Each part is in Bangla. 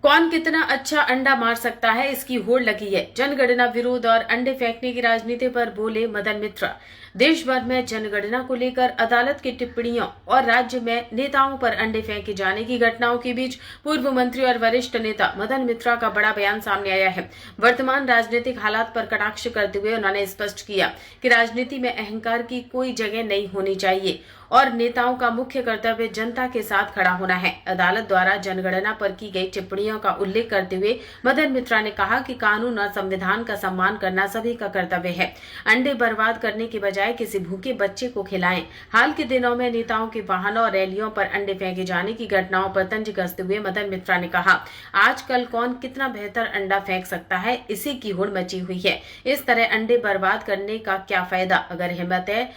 कौन कितना अच्छा अंडा मार सकता है, इसकी होड़ लगी है। जनगणना विरोध और अंडे फेंकने की राजनीति पर बोले मदन मित्रा। देश भर में जनगणना को लेकर अदालत की टिप्पणियों और राज्य में नेताओं पर अंडे फेंके जाने की घटनाओं के बीच पूर्व मंत्री और वरिष्ठ नेता मदन मित्रा का बड़ा बयान सामने आया है। वर्तमान राजनीतिक हालात पर कटाक्ष करते हुए उन्होंने स्पष्ट किया कि राजनीति में अहंकार की कोई जगह नहीं होनी चाहिए और नेताओं का मुख्य कर्तव्य जनता के साथ खड़ा होना है। अदालत द्वारा जनगणना पर की गई टिप्पणियों का उल्लेख करते हुए मदन मित्रा ने कहा कि कानून और संविधान का सम्मान करना सभी का कर्तव्य है। अंडे बर्बाद करने के बजाय किसी भूखे बच्चे को खिलाएं। हाल के दिनों में नेताओं के वाहनों और रैलियों पर अंडे फेंके जाने की घटनाओं पर तंज कसते हुए मदन मित्रा ने कहा, आजकल कौन कितना बेहतर अंडा फेंक सकता है, इसी की होड़ मची हुई है। इस तरह अंडे बर्बाद करने का क्या फायदा? अगर हिम्मत है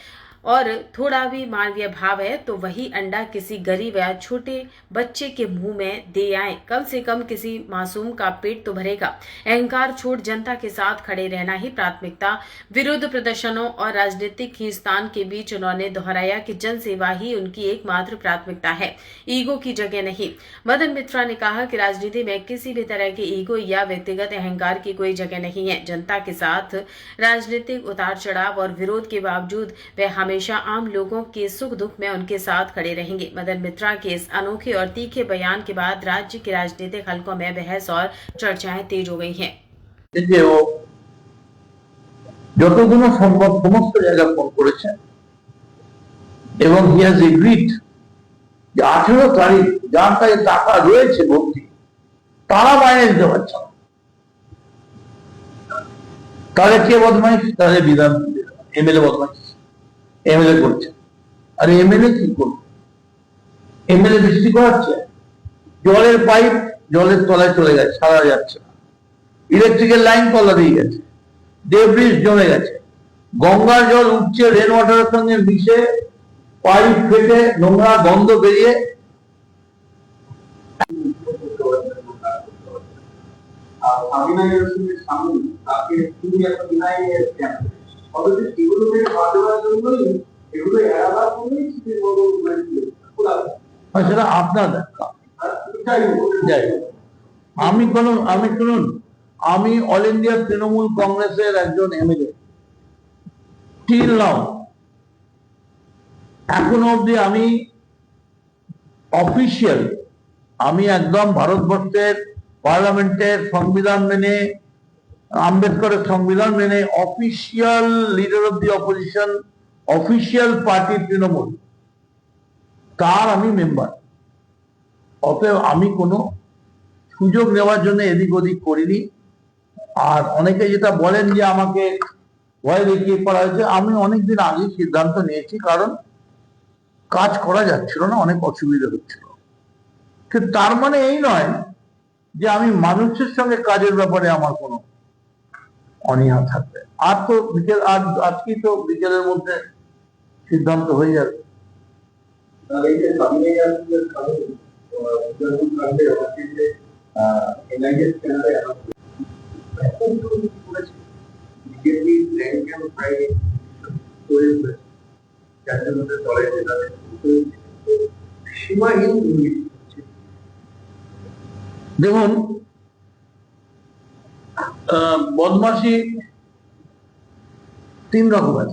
और थोड़ा भी मानवीय भाव है तो वही अंडा किसी गरीब या छोटे बच्चे के मुंह में दे आए। कम से कम किसी मासूम का पेट तो भरेगा। अहंकार छोड़ जनता के साथ खड़े रहना ही प्राथमिकता। विरोध प्रदर्शनों और राजनीतिक खींचतान के बीच उन्होंने दोहराया कि जन सेवा ही उनकी एकमात्र प्राथमिकता है, ईगो की जगह नहीं। मदन मित्रा ने कहा कि राजनीति में किसी भी तरह के ईगो या व्यक्तिगत अहंकार की कोई जगह नहीं है। जनता के साथ राजनीतिक उतार चढ़ाव और विरोध के बावजूद वे हमेशा आम लोगों के सुख दुख में उनके साथ खड़े रहेंगे। मदन मित्रा के इस अनोखे और तीखे बयान के बाद राज्य के राजनीतिक हलकों में बहस और चर्चाएं तेज हो गई हैं। যতগুলো সম্ভব সমস্ত জায়গায় ফোন করেছেন এবং হি হ্যাজ এগ্রিড যে 18 তারিখ যার কাছে টাকা রয়েছে ভর্তি তারা বাইরে দিতে পারছে না। তাহলে কে বদমাইশ? তাহলে বিধান এমএলএ বদমাইশ, এমএলএ করছে। আর এমএলএ কি করবে? এমএলএ বৃষ্টি করাচ্ছে, জলের পাইপ জলের তলায় চলে গেছে, সারা যাচ্ছে না। ইলেকট্রিকের লাইন তলা দিয়ে গেছে, ডেব্রিজ জমে গেছে, গঙ্গার জল উঠছে রেন ওয়াটারের সঙ্গে মিশে, পাইপ ফেটে নোংরা গন্ধ বেরিয়ে সেটা আপনার দেখা। আমি শুনুন, আমি অল ইন্ডিয়া তৃণমূল কংগ্রেসের একজন এমএলএ। টিল নাও এখনো অব্দি আমি অফিসিয়াল, আমি একদম ভারতবর্ষের পার্লামেন্টের সংবিধান মেনে, আম্বেদকরের সংবিধান মেনে official leader of the opposition, official party Trinamool, তার আমি মেম্বার। অতএব আমি কোনো সুযোগ নেওয়ার জন্য এদিক ওদিক করিনি। আর অনেকে যেটা বলেন যে আমাকে ভয় দেখিয়ে করা হয়েছে, আমি অনেকদিন আগে সিদ্ধান্ত নিয়েছি, কারণ কাজ করা যাচ্ছিল না, অনেক অসুবিধা হচ্ছিল। কিন্তু তার মানে এই নয় যে আমি মানুষের সঙ্গে কাজের ব্যাপারে আমার কোনো অনীহা থাকবে। আর তো বিকেল, আজকেই তো বিকেলের মধ্যে সিদ্ধান্ত হয়ে যাবে। দেখুন, বদমাশি 3 রকমের,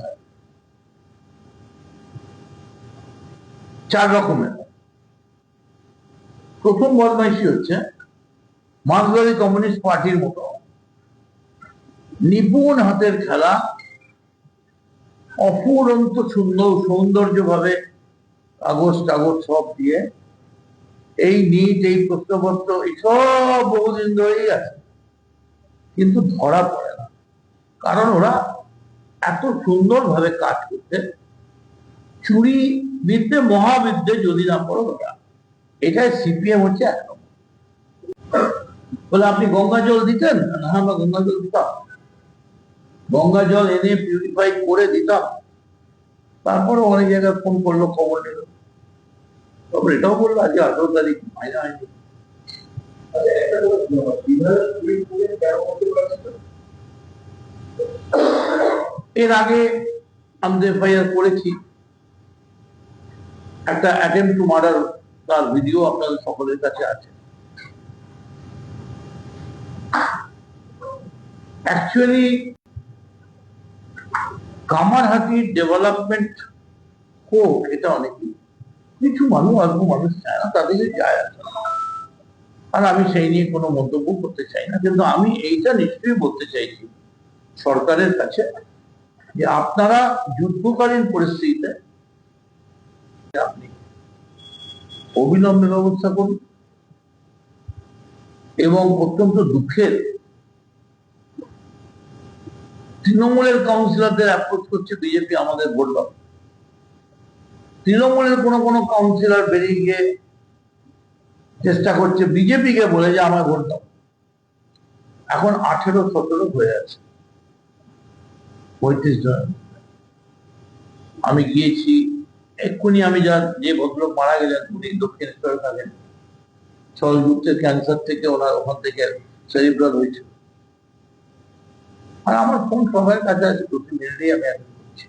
4 রকমের। প্রথম বদমাইশি হচ্ছে মার্ক্সবাদী কমিউনিস্ট পার্টির মতো নিপুণ হাতের খেলা, অফুরন্ত সৌন্দর্য ভাবে কাগজ টাগজ সব দিয়ে, এই নিট, এই প্রশ্নপত্র, এইসব বহুদিন ধরেই আছে, কিন্তু ধরা পড়ে না। কারণ ওরা এত সুন্দর ভাবে কাজ করতে, চুরি বিদ্যে মহাবিদ্যে যদি না পড়ো ওরা। এটাই সিপিএম হচ্ছে এক নম্বর। বলে আপনি গঙ্গা জল দিতেন? না, আমরা গঙ্গা জল দিতাম, গঙ্গা জল এনে পিউরিফাই করে দিতাম। তারপরে অনেক জায়গায় ফোন করলো, খবর নিল, তবে এটাও বললো আজকে 18 তারিখ মাইনা হয়নি। এর আগে আমি এফআইআর করেছি, একটা অ্যাটেম্প টু মার্ডার, তার ভিডিও আপনাদের সকলের কাছে আছে। অ্যাকচুয়ালি কামারহাটি ডেভেলপমেন্ট কোর্ট, এটা অনেকেই, কিছু মানুষ, অল্প মানুষ চায় না, তাদেরকে যায় আসে না। আর আমি সেই নিয়ে কোনো মন্তব্য করতে চাই না, কিন্তু আমি এইটা নিশ্চয়ই বলতে চাইছি সরকারের কাছে যে আপনারা যুদ্ধকালীন পরিস্থিতিতে আপনি অবিলম্বে ব্যবস্থা করুন। এবং অত্যন্ত দুঃখের, তৃণমূলের কাউন্সিলরদের অ্যাপ্রোচ করছে বিজেপি আমাদের ভোট দাও। তৃণমূলের কোনো কাউন্সিলর বেরিয়ে গিয়ে চেষ্টা করছে বিজেপিকে বলে যে আমার ভোট দাও। এখন 18-17 হয়ে আছে, 35 জন। আমি গিয়েছি এক্ষুনি, আমি যে ভদ্রলোক মারা গেলেন উনি দক্ষিণেশ্বরে থাকেন, ছলযুক্তের ক্যান্সার থেকে ওনার ওখান থেকে সেরিব্রাল হয়েছে। আর আমার ফোন সবার কাছে আছে, প্রতি মিনিটেই আমি অ্যাটেন্ড করছি।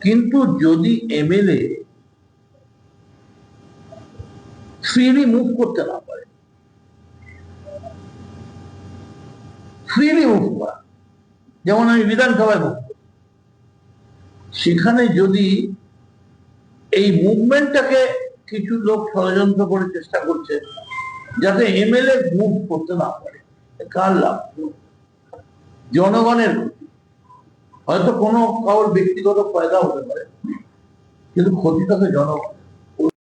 কিন্তু যদি এমএলএ ফ্রিলি মুভ করতে না পারে, ফ্রিলি মুভ করা, যেমন আমি বিধানসভায় মুভ করি, সেখানে যদি এই মুভমেন্টটাকে কিছু লোক ষড়যন্ত্র করে চেষ্টা করছে যাতে এমএলএ মুভ করতে না পারে, কার লাভ? জনগণের ক্ষতি। হয়তো কোনো কারোর ব্যক্তিগত ফায়দা হতে পারে, কিন্তু ক্ষতিটা তো জনগণ।